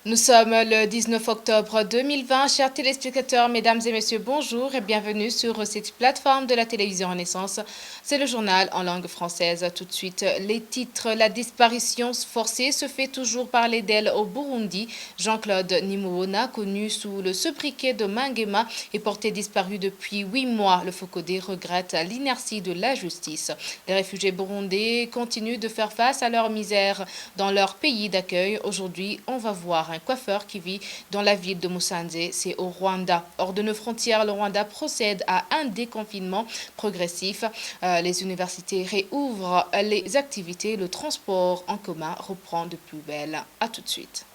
Nous sommes le 19 octobre 2020. Chers téléspectateurs, mesdames et messieurs, bonjour et bienvenue sur cette plateforme de la télévision Renaissance. C'est le journal en langue française. Tout de suite, les titres. La disparition forcée se fait toujours parler d'elle au Burundi. Jean-Claude Nimubona, connu sous le sobriquet de Mangema, est porté disparu depuis 8 mois. Le Focodé regrette l'inertie de la justice. Les réfugiés burundais continuent de faire face à leur misère dans leur pays d'accueil. Aujourd'hui, on va voir un coiffeur qui vit dans la ville de Musanze, c'est au Rwanda. Hors de nos frontières, le Rwanda procède à un déconfinement progressif. Les universités réouvrent les activités, le transport en commun reprend de plus belle. À tout de suite.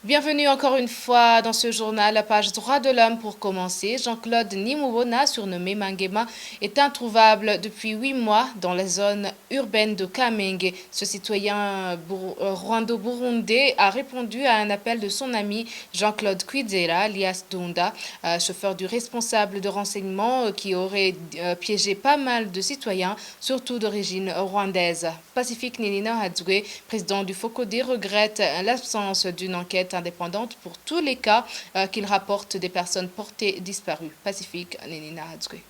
Bienvenue encore une fois dans ce journal, la page Droits de l'homme pour commencer. Jean-Claude Nimubona, surnommé Mangema, est introuvable depuis 8 mois dans la zone urbaine de Kamenge. Ce citoyen rwando-burundais a répondu à un appel de son ami Jean-Claude Kwizera, alias Dunda, chauffeur du responsable de renseignement qui aurait piégé pas mal de citoyens, surtout d'origine rwandaise. Pacifique Nilina Hadzwe, président du Focodé, regrette l'absence d'une enquête indépendante pour tous les cas qu'il rapporte des personnes portées disparues. Pacifique Nilina Hadzwe.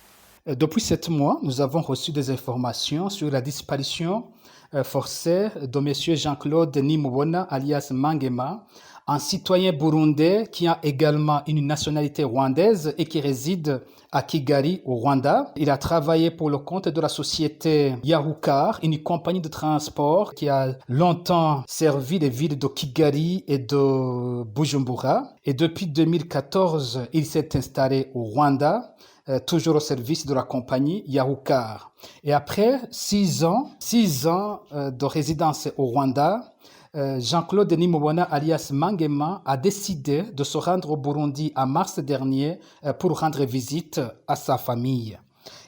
Depuis 7 mois, nous avons reçu des informations sur la disparition forcée de M. Jean-Claude Nimubona, alias Mangema, un citoyen burundais qui a également une nationalité rwandaise et qui réside à Kigali, au Rwanda. Il a travaillé pour le compte de la société Yahukar, une compagnie de transport qui a longtemps servi les villes de Kigali et de Bujumbura. Et depuis 2014, il s'est installé au Rwanda, toujours au service de la compagnie Yahukar. Et après 6 ans de résidence au Rwanda, Jean-Claude Nimubona alias Mangema a décidé de se rendre au Burundi en mars dernier pour rendre visite à sa famille.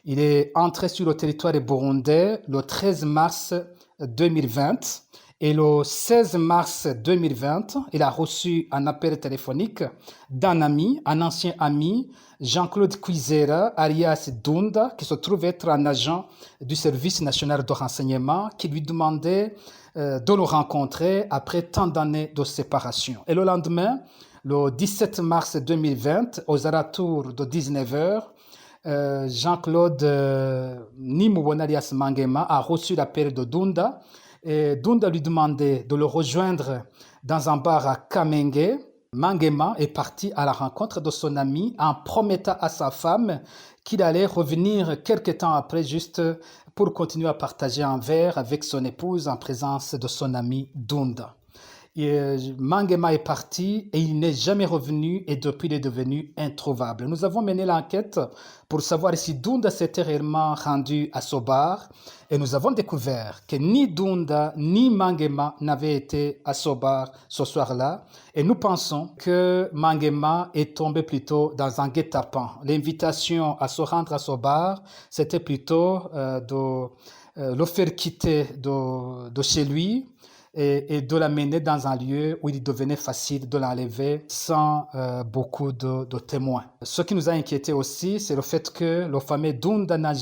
Il est entré sur le territoire burundais le 13 mars 2020 et le 16 mars 2020, il a reçu un appel téléphonique d'un ami, un ancien ami, Jean-Claude Kwizera, alias Dunda, qui se trouve être un agent du service national de renseignement, qui lui demandait de le rencontrer après tant d'années de séparation. Et le lendemain, le 17 mars 2020, aux alentours de 19h, Jean-Claude Nimubona alias Mangema a reçu l'appel de Dunda et Dunda lui demandait de le rejoindre dans un bar à Kamenge. Mangema est parti à la rencontre de son ami en promettant à sa femme qu'il allait revenir quelque temps après juste pour continuer à partager un verre avec son épouse en présence de son ami Dunda. Mangema est parti et il n'est jamais revenu et depuis il est devenu introuvable. Nous avons mené l'enquête pour savoir si Dunda s'était réellement rendu à ce bar et nous avons découvert que ni Dunda ni Mangema n'avaient été à ce bar ce soir-là et nous pensons que Mangema est tombé plutôt dans un guet-apens. L'invitation à se rendre à ce bar, c'était plutôt de le faire quitter de chez lui et de l'amener dans un lieu où il devenait facile de l'enlever sans beaucoup de témoins. Ce qui nous a inquiété aussi, c'est le fait que le fameux Dunda n'a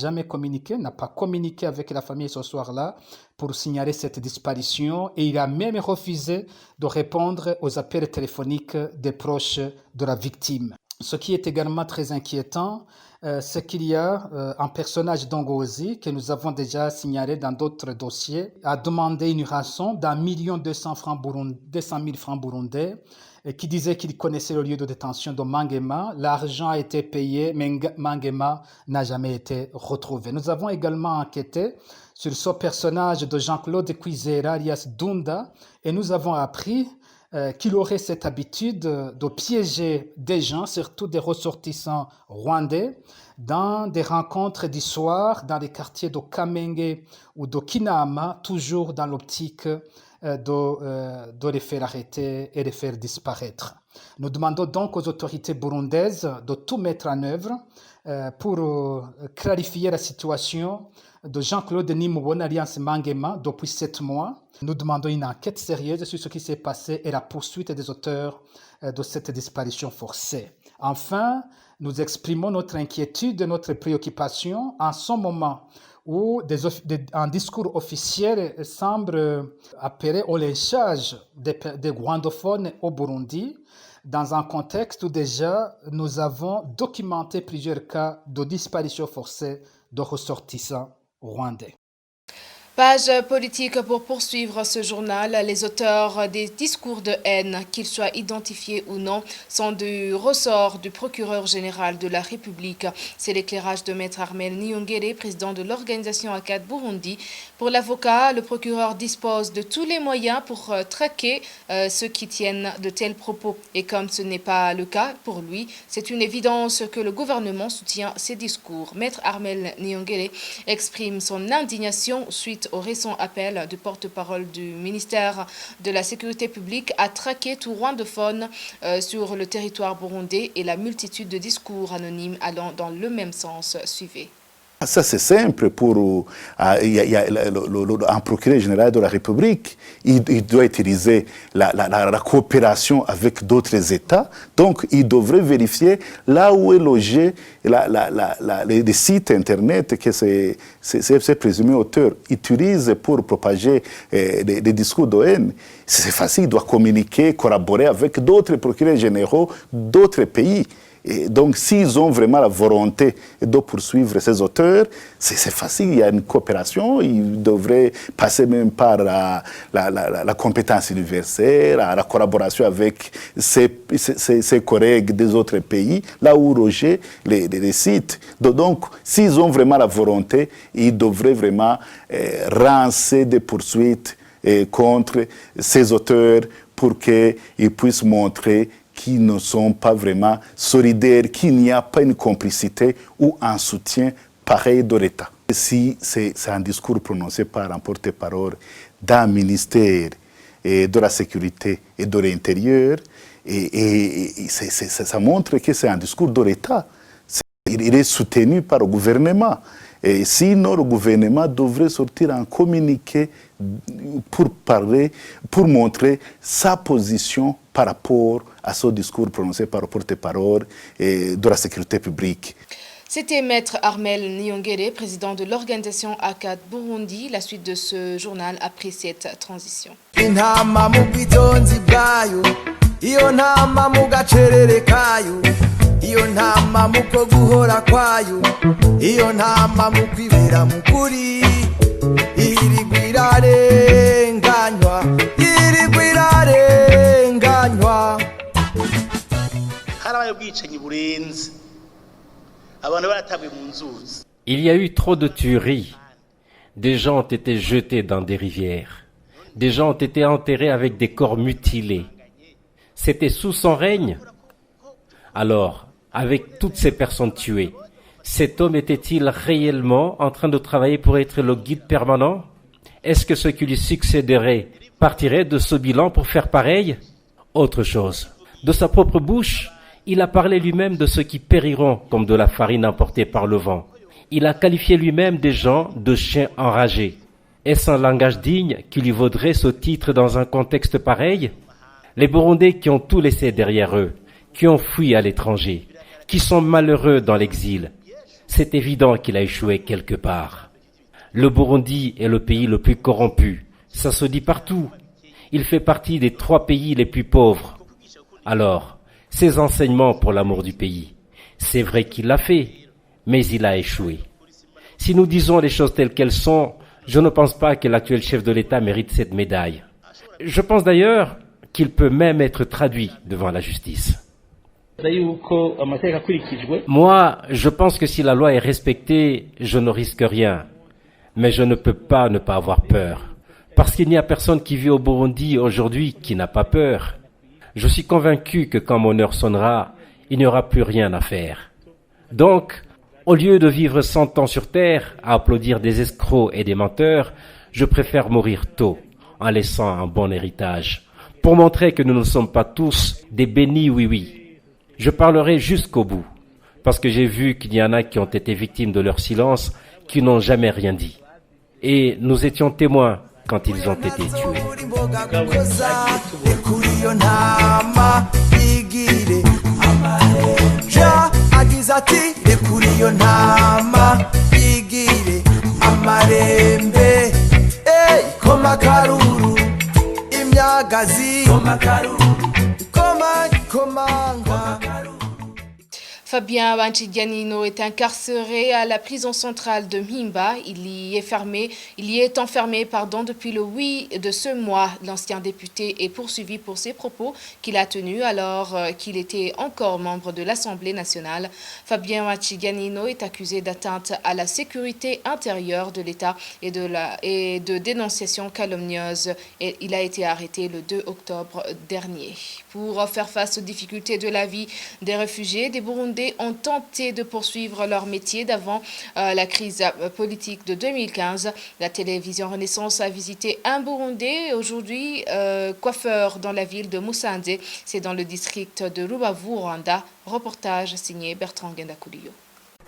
pas communiqué avec la famille ce soir-là pour signaler cette disparition et il a même refusé de répondre aux appels téléphoniques des proches de la victime. Ce qui est également très inquiétant, c'est qu'il y a un personnage d'Ongozi que nous avons déjà signalé dans d'autres dossiers, a demandé une rançon d'1 200 000 francs burundais qui disait qu'il connaissait le lieu de détention de Mangema. L'argent a été payé, mais Mangema n'a jamais été retrouvé. Nous avons également enquêté sur ce personnage de Jean-Claude Kwizera, alias Dunda, et nous avons appris qu'il aurait cette habitude de piéger des gens, surtout des ressortissants rwandais, dans des rencontres du soir, dans les quartiers de Kamenge ou de Kinama, toujours dans l'optique de les faire arrêter et les faire disparaître. Nous demandons donc aux autorités burundaises de tout mettre en œuvre pour clarifier la situation de Jean-Claude Nimubona alias Mangema depuis 7 mois. Nous demandons une enquête sérieuse sur ce qui s'est passé et la poursuite des auteurs de cette disparition forcée. Enfin, nous exprimons notre inquiétude et notre préoccupation en ce moment où un discours officiel semble appeler au lynchage des rwandophones au Burundi, dans un contexte où déjà nous avons documenté plusieurs cas de disparition forcée de ressortissants rwandais. Page politique pour poursuivre ce journal. Les auteurs des discours de haine, qu'ils soient identifiés ou non, sont du ressort du procureur général de la République. C'est l'éclairage de Maître Armel Niyongere, président de l'organisation ACAD Burundi. Pour l'avocat, le procureur dispose de tous les moyens pour traquer ceux qui tiennent de tels propos. Et comme ce n'est pas le cas pour lui, c'est une évidence que le gouvernement soutient ces discours. Maître Armel Niyongere exprime son indignation suite au récent appel du porte-parole du ministère de la Sécurité publique à traquer tout rwandophone sur le territoire burundais et la multitude de discours anonymes allant dans le même sens. Suivez. Ça, c'est simple. Un procureur général de la République, il doit utiliser la coopération avec d'autres États. Donc, il devrait vérifier là où est logé les sites Internet que ces présumés auteurs utilisent pour propager des discours de haine. C'est facile, il doit communiquer, collaborer avec d'autres procureurs généraux d'autres pays. Et donc, s'ils ont vraiment la volonté de poursuivre ces auteurs, c'est facile, il y a une coopération, ils devraient passer même par la compétence universelle, la collaboration avec ses collègues des autres pays, là où loger les sites. Donc, s'ils ont vraiment la volonté, ils devraient vraiment lancer des poursuites contre ces auteurs pour qu'ils puissent montrer qui ne sont pas vraiment solidaires, qu'il n'y a pas une complicité ou un soutien pareil de l'État. Si c'est un discours prononcé par un porte-parole d'un ministère de la Sécurité et de l'Intérieur, ça montre que c'est un discours de l'État. Il est soutenu par le gouvernement. Et sinon, le gouvernement devrait sortir un communiqué pour montrer sa position par rapport à ce discours prononcé par le porte-parole de la sécurité publique. C'était Maître Armel Niyongere, président de l'organisation ACAD Burundi. La suite de ce journal après cette transition. Iyo ntama muko guhora kwayo, iyo ntama mukwibera mukuri, irigwirarenganywa, irigwirarenganywa. Harabaye ubwicanyi burenze, abantu baratabwe mu nzuzi. Il y a eu trop de tueries. Des gens ont été jetés dans des rivières. Des gens ont été enterrés avec des corps mutilés. C'était sous son règne. Alors, avec toutes ces personnes tuées, cet homme était-il réellement en train de travailler pour être le guide permanent? Est-ce que ceux qui lui succéderaient partiraient de ce bilan pour faire pareil? Autre chose. De sa propre bouche, il a parlé lui-même de ceux qui périront comme de la farine emportée par le vent. Il a qualifié lui-même des gens de chiens enragés. Est-ce un langage digne qui lui vaudrait ce titre dans un contexte pareil? Les Burundais qui ont tout laissé derrière eux, qui ont fui à l'étranger, qui sont malheureux dans l'exil, c'est évident qu'il a échoué quelque part. Le Burundi est le pays le plus corrompu, ça se dit partout. Il fait partie des 3 pays les plus pauvres. Alors, ces enseignements pour l'amour du pays, c'est vrai qu'il l'a fait, mais il a échoué. Si nous disons les choses telles qu'elles sont, je ne pense pas que l'actuel chef de l'État mérite cette médaille. Je pense d'ailleurs qu'il peut même être traduit devant la justice. Moi, je pense que si la loi est respectée, je ne risque rien. Mais je ne peux pas ne pas avoir peur. Parce qu'il n'y a personne qui vit au Burundi aujourd'hui qui n'a pas peur. Je suis convaincu que quand mon heure sonnera, il n'y aura plus rien à faire. Donc, au lieu de vivre 100 ans sur terre à applaudir des escrocs et des menteurs, je préfère mourir tôt en laissant un bon héritage. Pour montrer que nous ne sommes pas tous des bénis oui-oui. Je parlerai jusqu'au bout, parce que j'ai vu qu'il y en a qui ont été victimes de leur silence, qui n'ont jamais rien dit. Et nous étions témoins quand ils ont été tués. nyagazi komanga. Fabien Wanchigianino est incarcéré à la prison centrale de Mimba. Il y est enfermé depuis le 8 de ce mois. L'ancien député est poursuivi pour ses propos qu'il a tenus alors qu'il était encore membre de l'Assemblée nationale. Fabien Wanchigianino est accusé d'atteinte à la sécurité intérieure de l'État et de dénonciation calomnieuse. Et il a été arrêté le 2 octobre dernier. Pour faire face aux difficultés de la vie des réfugiés, des Burundais ont tenté de poursuivre leur métier d'avant la crise politique de 2015. La télévision Renaissance a visité un Burundais, aujourd'hui coiffeur dans la ville de Musanze. C'est dans le district de Rubavu, Rwanda. Reportage signé Bertrand Ngendakuliyo.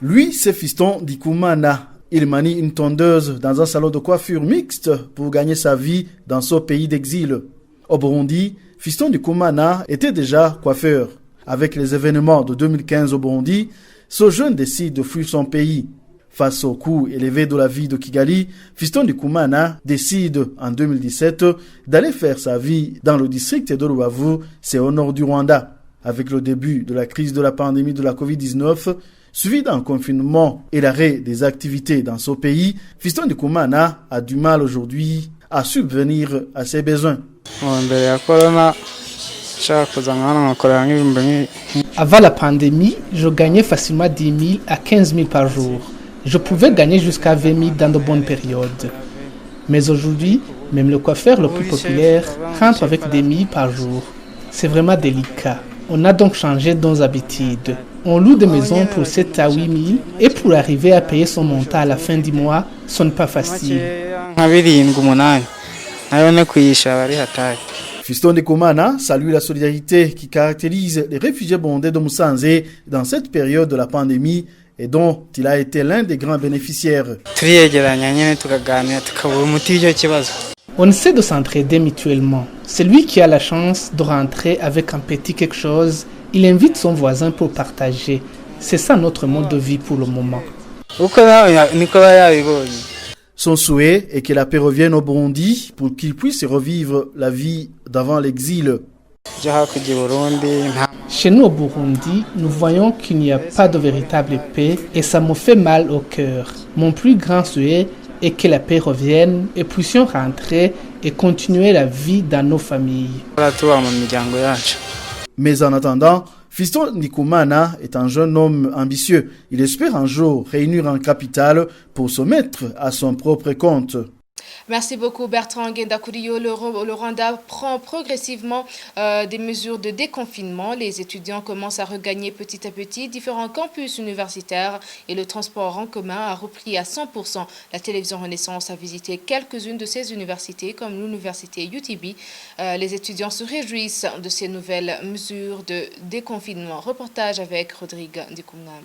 Lui, c'est Fiston Ndikumana. Il manie une tondeuse dans un salon de coiffure mixte pour gagner sa vie dans son pays d'exil. Au Burundi, Fiston Ndikumana était déjà coiffeur. Avec les événements de 2015 au Burundi, ce jeune décide de fuir son pays. Face au coût élevé de la vie de Kigali, Fiston Ndikumana décide en 2017 d'aller faire sa vie dans le district de Rubavu, c'est au nord du Rwanda. Avec le début de la crise de la pandémie de la Covid-19, suivi d'un confinement et l'arrêt des activités dans ce pays, Fiston Ndikumana a du mal aujourd'hui à subvenir à ses besoins. Avant la pandémie, je gagnais facilement 10 000 à 15 000 par jour. Je pouvais gagner jusqu'à 20 000 dans de bonnes périodes. Mais aujourd'hui, même le coiffeur le plus populaire rentre avec des 1000 par jour. C'est vraiment délicat. On a donc changé nos habitudes. On loue des maisons pour 7 à 8 000 et pour arriver à payer son montant à la fin du mois, ce n'est pas facile. Fiston Ndikumana salue la solidarité qui caractérise les réfugiés burundais de Musanze dans cette période de la pandémie et dont il a été l'un des grands bénéficiaires. On essaie de s'entraider mutuellement. Celui qui a la chance de rentrer avec un petit quelque chose, il invite son voisin pour partager. C'est ça notre mode de vie pour le moment. Son souhait est que la paix revienne au Burundi pour qu'il puisse revivre la vie d'avant l'exil. Chez nous au Burundi, nous voyons qu'il n'y a pas de véritable paix et ça me fait mal au cœur. Mon plus grand souhait est que la paix revienne et puissions rentrer et continuer la vie dans nos familles. Mais en attendant, Fiston Ndikumana est un jeune homme ambitieux. Il espère un jour réunir un capital pour se mettre à son propre compte. Merci beaucoup Bertrand Ngendakuliyo. Le Rwanda prend progressivement des mesures de déconfinement. Les étudiants commencent à regagner petit à petit différents campus universitaires et le transport en commun a repris à 100%. La télévision Renaissance a visité quelques-unes de ces universités comme l'université UTB. Les étudiants se réjouissent de ces nouvelles mesures de déconfinement. Reportage avec Rodrigue Ndikungam.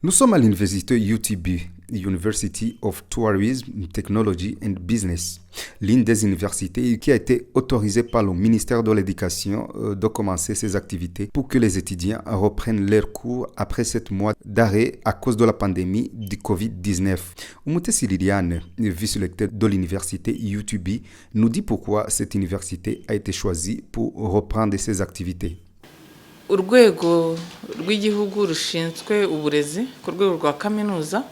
Nous sommes à l'université UTB, University of Tourism, Technology and Business, l'une des universités qui a été autorisée par le ministère de l'Éducation de commencer ses activités pour que les étudiants reprennent leurs cours après 7 mois d'arrêt à cause de la pandémie du Covid-19. Umutesi Liliane, vice-lecteur de l'université UTB, nous dit pourquoi cette université a été choisie pour reprendre ses activités. Urwego rw'igihugu rushinzwe uburezi ku rwego rwa kaminuza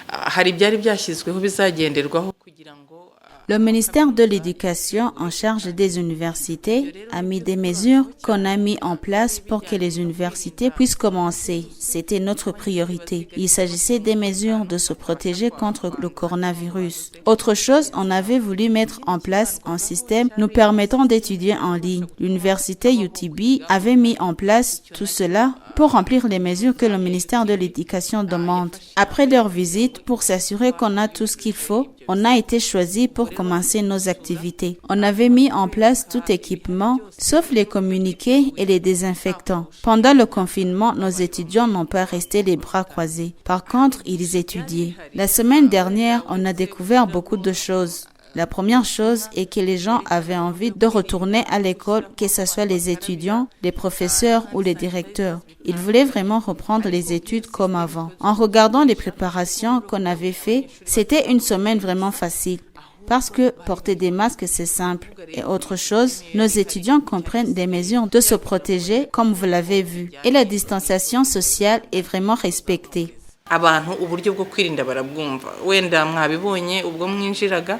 hari byari byashyizweho bizagenderwaho kugira ngo Le ministère de l'Éducation en charge des universités a mis des mesures qu'on a mis en place pour que les universités puissent commencer. C'était notre priorité. Il s'agissait des mesures de se protéger contre le coronavirus. Autre chose, on avait voulu mettre en place un système nous permettant d'étudier en ligne. L'université UTB avait mis en place tout cela pour remplir les mesures que le ministère de l'Éducation demande. Après leur visite, pour s'assurer qu'on a tout ce qu'il faut, on a été choisi pour commencer nos activités. On avait mis en place tout équipement, sauf les communiqués et les désinfectants. Pendant le confinement, nos étudiants n'ont pas resté les bras croisés. Par contre, ils étudiaient. La semaine dernière, on a découvert beaucoup de choses. La première chose est que les gens avaient envie de retourner à l'école, que ce soit les étudiants, les professeurs ou les directeurs. Ils voulaient vraiment reprendre les études comme avant. En regardant les préparations qu'on avait faites, c'était une semaine vraiment facile. Parce que porter des masques, c'est simple. Et autre chose, nos étudiants comprennent des mesures de se protéger, comme vous l'avez vu. Et la distanciation sociale est vraiment respectée. Abantu uburyo bwo kwirinda barabwumva wenda mwabibonye ubwo mwinjiraga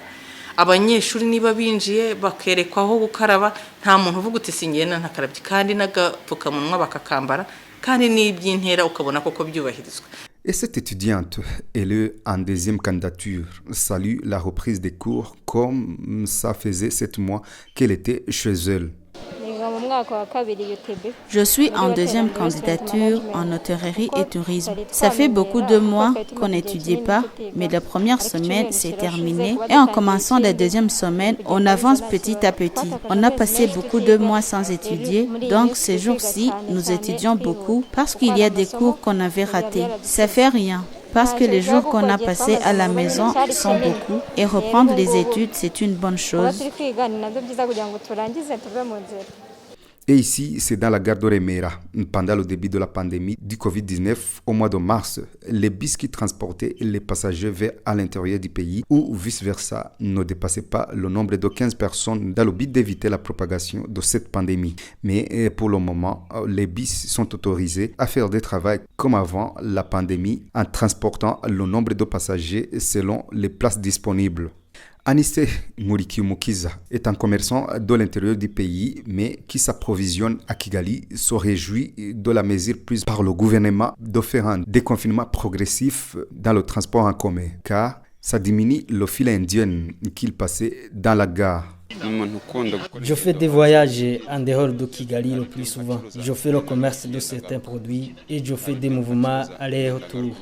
abanyeshuri niba binjiye bakerekwaho gukaraba nta muntu uvuga uti singenda ntakarabye kandi n'agapfukamunwa bakakambara kandi n'iby'intera ukabona koko byubahirizwa. Et cette étudiante, elle est en deuxième candidature, salue la reprise des cours comme ça faisait 7 mois qu'elle était chez elle. Je suis en deuxième candidature en hôtellerie et tourisme. Ça fait beaucoup de mois qu'on n'étudie pas, mais la première semaine s'est terminée et en commençant la deuxième semaine, on avance petit à petit. On a passé beaucoup de mois sans étudier, donc ces jours-ci, nous étudions beaucoup parce qu'il y a des cours qu'on avait ratés. Ça fait rien. Parce que les jours qu'on a passés à la maison sont beaucoup et reprendre les études, c'est une bonne chose. Et ici, c'est dans la gare de Remera. Pendant le début de la pandémie du Covid-19, au mois de mars, les bus qui transportaient les passagers vers à l'intérieur du pays ou vice-versa ne dépassaient pas le nombre de 15 personnes dans le but d'éviter la propagation de cette pandémie. Mais pour le moment, les bus sont autorisés à faire des travaux comme avant la pandémie en transportant le nombre de passagers selon les places disponibles. Anissé Murikiumukiza est un commerçant de l'intérieur du pays, mais qui s'approvisionne à Kigali, se réjouit de la mesure prise par le gouvernement de faire un déconfinement progressif dans le transport en commun, car ça diminue le fil indien qu'il passait dans la gare. Je fais des voyages en dehors de Kigali le plus souvent. Je fais le commerce de certains produits et je fais des mouvements aller-retour.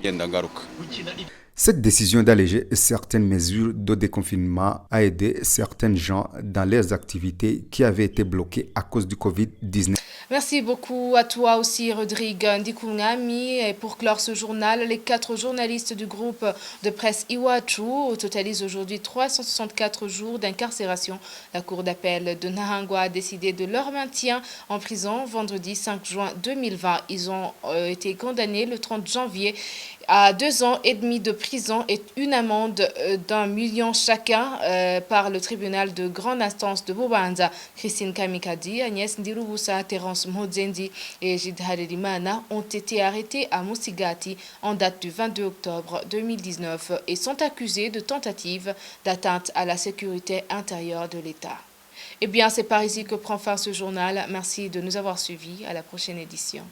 Cette décision d'alléger certaines mesures de déconfinement a aidé certains gens dans leurs activités qui avaient été bloquées à cause du Covid-19. Merci beaucoup à toi aussi, Rodrigue Ndikungami. Et pour clore ce journal, les 4 journalistes du groupe de presse Iwachu totalisent aujourd'hui 364 jours d'incarcération. La cour d'appel de Nahangwa a décidé de leur maintien en prison vendredi 5 juin 2020. Ils ont été condamnés le 30 janvier à 2 ans et demi de prison et une amende d'1 million chacun par le tribunal de grande instance de Bubanza. Christine Kamikadi, Agnès Ndirubusa, Terence Modzendi et Gilles Harerimana ont été arrêtés à Musigati en date du 22 octobre 2019 et sont accusés de tentative d'atteinte à la sécurité intérieure de l'État. Eh bien, c'est par ici que prend fin ce journal. Merci de nous avoir suivis. À la prochaine édition.